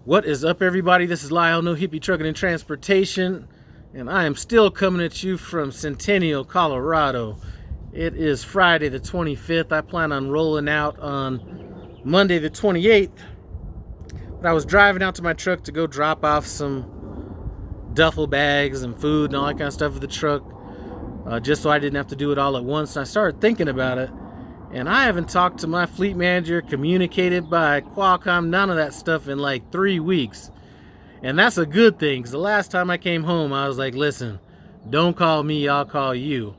What is up, everybody? This is Lyle, No Hippie Trucking and Transportation, and I am still coming at you from Centennial, Colorado. It is Friday the 25th. I plan on rolling out on Monday the 28th, but I was driving out to my truck to go drop off some duffel bags and food and all that kind of stuff with the truck, just so I didn't have to do it all at once. And I started thinking about it, and I haven't talked to my fleet manager, communicated by Qualcomm, none of that stuff in like 3 weeks. And that's a good thing, because the last time I came home, I was like, listen, don't call me, I'll call you.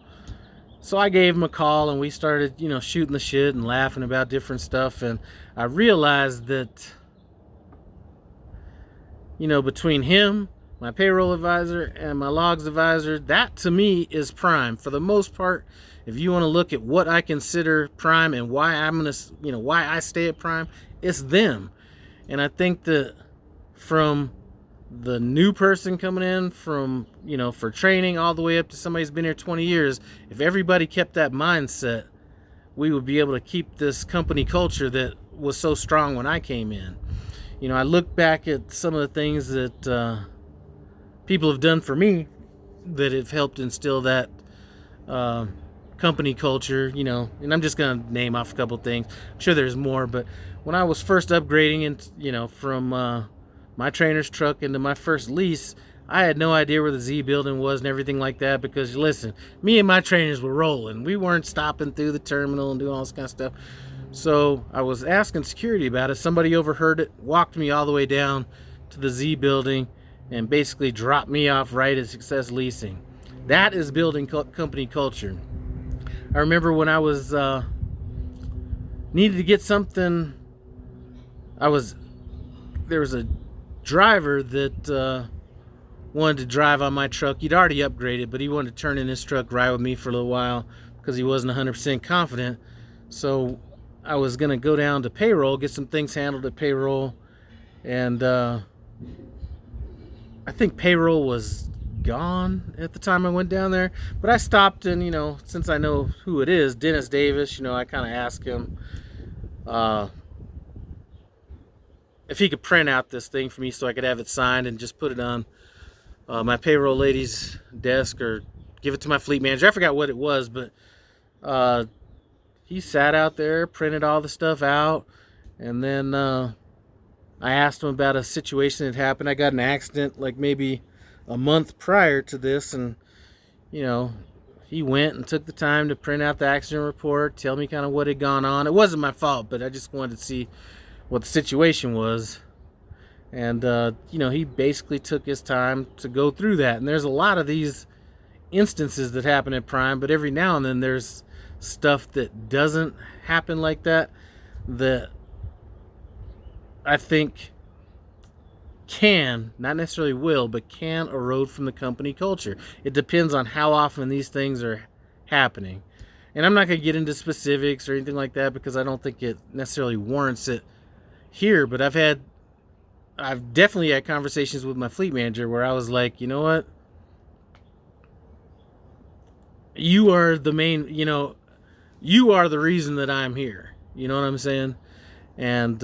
So I gave him a call, and we started, shooting the shit and laughing about different stuff. And I realized that, between him, my payroll advisor, and my logs advisor, that to me is prime. For the most part, if you want to look at what I consider prime and why why I stay at prime, it's them. And I think that from the new person coming in from, for training all the way up to somebody who's been here 20 years, if everybody kept that mindset, we would be able to keep this company culture that was so strong when I came in. I look back at some of the things that people have done for me that have helped instill that company culture, and I'm just going to name off a couple things. I'm sure there's more, but when I was first upgrading and, from my trainer's truck into my first lease, I had no idea where the Z building was and everything like that, because listen, me and my trainers were rolling. We weren't stopping through the terminal and doing all this kind of stuff. So I was asking security about it. Somebody overheard it, walked me all the way down to the Z building, and basically dropped me off right at Success Leasing. That is building company culture. I remember when I was needed to get something, there was a driver that wanted to drive on my truck. He'd already upgraded, but he wanted to turn in his truck, ride with me for a little while, because he wasn't 100% confident. So I was going to go down to payroll, get some things handled at payroll, and I think payroll was gone at the time I went down there. But I stopped, and since I know who it is, Dennis Davis, I kind of asked him if he could print out this thing for me so I could have it signed and just put it on my payroll lady's desk, or give it to my fleet manager. I forgot what it was, but he sat out there, printed all the stuff out, and then I asked him about a situation that happened. I got an accident like maybe a month prior to this, and he went and took the time to print out the accident report, tell me kind of what had gone on. It wasn't my fault, but I just wanted to see what the situation was. And he basically took his time to go through that. And there's a lot of these instances that happen at Prime, but every now and then there's stuff that doesn't happen like that I think can, not necessarily will, but can erode from the company culture. It depends on how often these things are happening. And I'm not going to get into specifics or anything like that, because I don't think it necessarily warrants it here. But I've definitely had conversations with my fleet manager where I was like, you know what? You are the main, you are the reason that I'm here. You know what I'm saying? And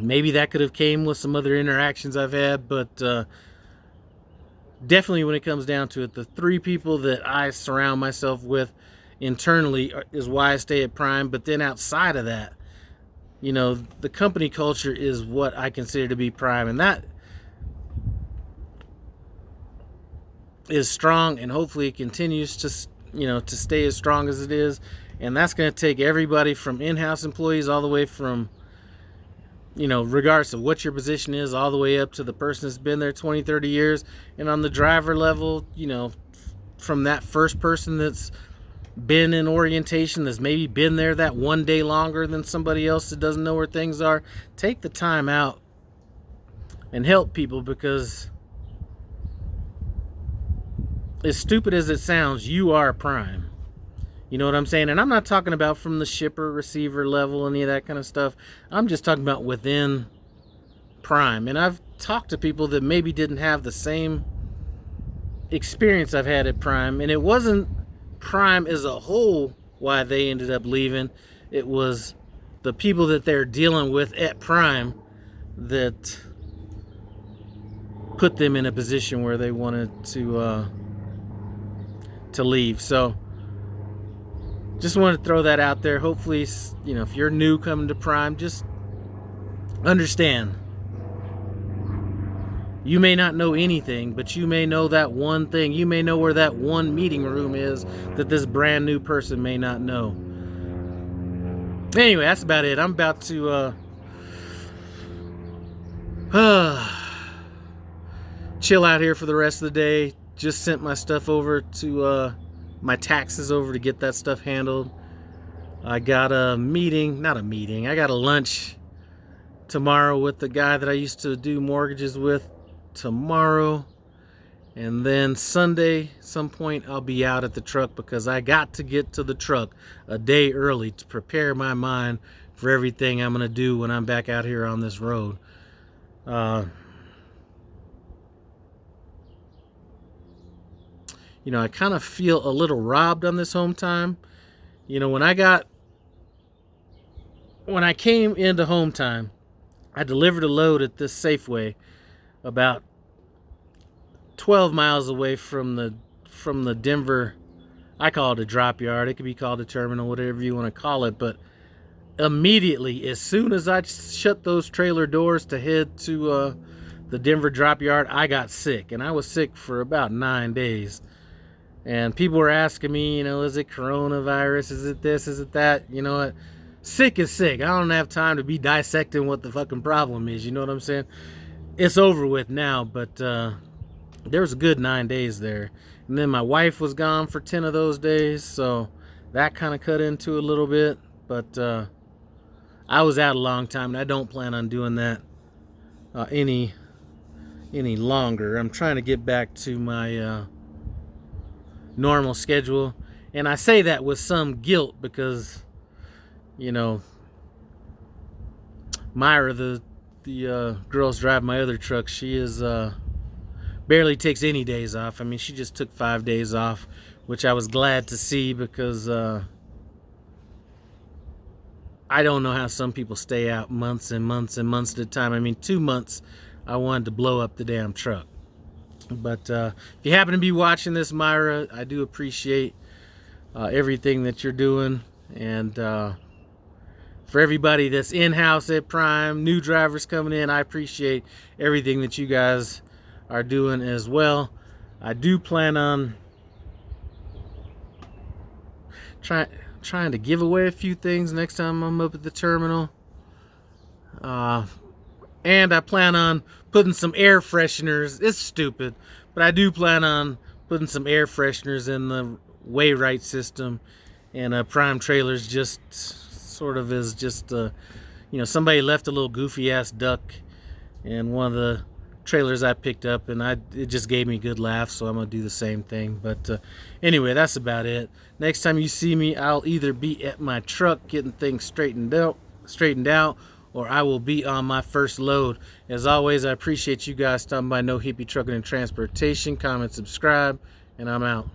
maybe that could have came with some other interactions I've had, but definitely when it comes down to it, the three people that I surround myself with internally is why I stay at Prime. But then outside of that, the company culture is what I consider to be Prime, and that is strong, and hopefully it continues to stay as strong as it is. And that's going to take everybody from in-house employees all the way from, regardless of what your position is, all the way up to the person that's been there 20, 30 years. And on the driver level, from that first person that's been in orientation, that's maybe been there that one day longer than somebody else that doesn't know where things are, take the time out and help people, because as stupid as it sounds, you are Prime. You know what I'm saying? And I'm not talking about from the shipper, receiver level, any of that kind of stuff. I'm just talking about within Prime. And I've talked to people that maybe didn't have the same experience I've had at Prime. And it wasn't Prime as a whole why they ended up leaving. It was the people that they're dealing with at Prime that put them in a position where they wanted to leave. So just wanted to throw that out there. Hopefully, you know, if you're new coming to Prime, just understand. You may not know anything, but you may know that one thing. You may know where that one meeting room is that this brand new person may not know. Anyway, that's about it. I'm about to chill out here for the rest of the day. Just sent my stuff over to my taxes over to get that stuff handled. I got a meeting, not a meeting, I got a lunch tomorrow with the guy that I used to do mortgages with tomorrow. And then Sunday, some point, I'll be out at the truck because I got to get to the truck a day early to prepare my mind for everything I'm going to do when I'm back out here on this road. You know, I kind of feel a little robbed on this home time. You know, when I came into home time, I delivered a load at this Safeway about 12 miles away from the Denver, I call it a drop yard. It could be called a terminal, whatever you want to call it. But immediately, as soon as I shut those trailer doors to head to the Denver drop yard, I got sick. And I was sick for about 9 days. And people were asking me, you know, is it coronavirus? Is it this? Is it that? You know what? Sick is sick. I don't have time to be dissecting what the fucking problem is. You know what I'm saying? It's over with now, but there was a good 9 days there. And then my wife was gone for 10 of those days, so that kind of cut into a little bit. But I was out a long time, and I don't plan on doing that any longer. I'm trying to get back to my normal schedule, and I say that with some guilt because, you know, Myra, the girls drive my other truck, she is barely takes any days off. I mean, she just took 5 days off, which I was glad to see because I don't know how some people stay out months and months and months at a time. I mean, 2 months I wanted to blow up the damn truck. But if you happen to be watching this, Myra, I do appreciate everything that you're doing. And for everybody that's in-house at Prime, new drivers coming in, I appreciate everything that you guys are doing as well. I do plan on trying to give away a few things next time I'm up at the terminal. And I plan on putting some air fresheners. It's stupid, but I do plan on putting some air fresheners in the WHILYV system. And Prime Trailers just sort of is just, you know, somebody left a little goofy ass duck in one of the trailers I picked up, and it just gave me a good laugh, so I'm gonna do the same thing. But anyway, that's about it. Next time you see me, I'll either be at my truck getting things straightened out, or I will be on my first load. As always, I appreciate you guys stopping by No Hippie Trucking and Transportation. Comment, subscribe, and I'm out.